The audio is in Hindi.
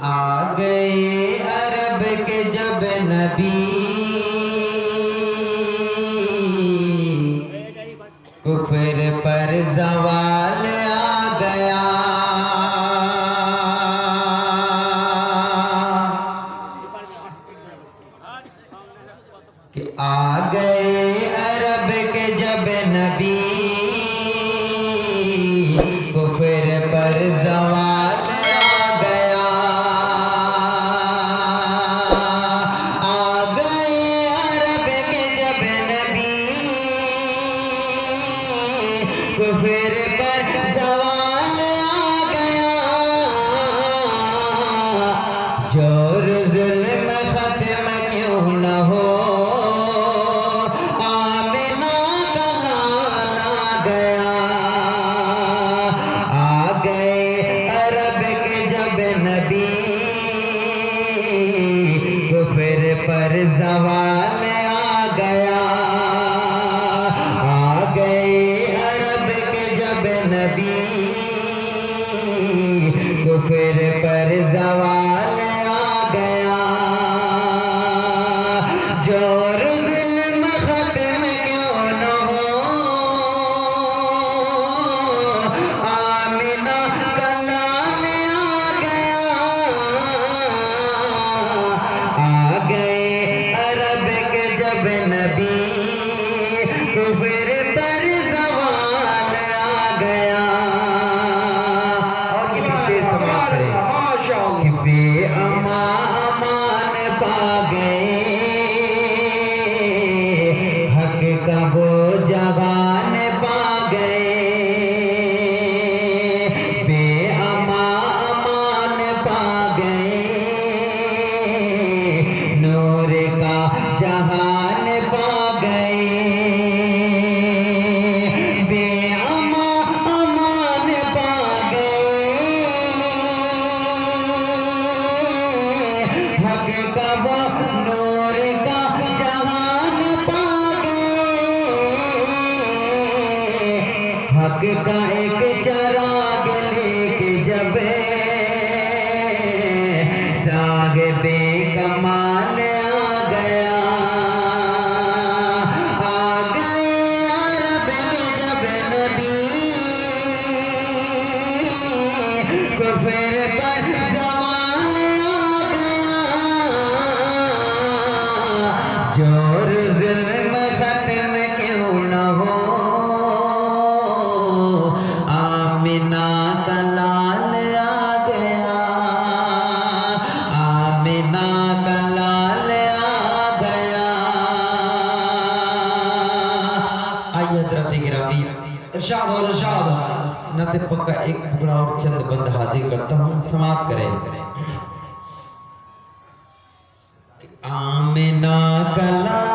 आ गए अरब के जब नबी, कुफर पर ज़वाल आ गया। कि आ गए अरब के जब नबी, कुफर पर ज़वाल आ गया। आ गए अरब के जब नबी, कुफर पर ज़वाल आ गया। जोर ज़ुल्म ख़त्म क्यों न हो, आमिना का लाल आ गया। आ गए अरब के जब नबी, कुफर पर ज़वाल आ गया। आ गए अरब के जब नबी, कुफर पर ज़वाल आ गया। जोर ज़ुल्म ख़त्म क्यों न हो, आमिना का लाल आ गया। आ गए अरब के जब नबी, कुफर पर ज़वाल आ गया। और ये विशेष समाप्त करें कि बेअमा अमान पा गए, हक का वो जवान पा गए। बेअमा अमान पा गए, नूर का जहान पा गए। बेअमा अमान पा गए, हक का वो नूर का जहान पा गए। हक का एक चराग लेके जब साग बेकमाल आ गया। आ गए अरब के जब नबी, कुफर पर ज़वाल आ गया। जोर ज़ुल्म ख़त्म क्यों न हो, आमिना का लाल आ गया। आमिना का लाल आ गया। आइए हज़रात गिरामी, इरशाद हो इरशाद। नत पक्का एक टुकड़ा और चंद बंद हाजिर करता हूँ, समाप्त करें। आमिना का लाल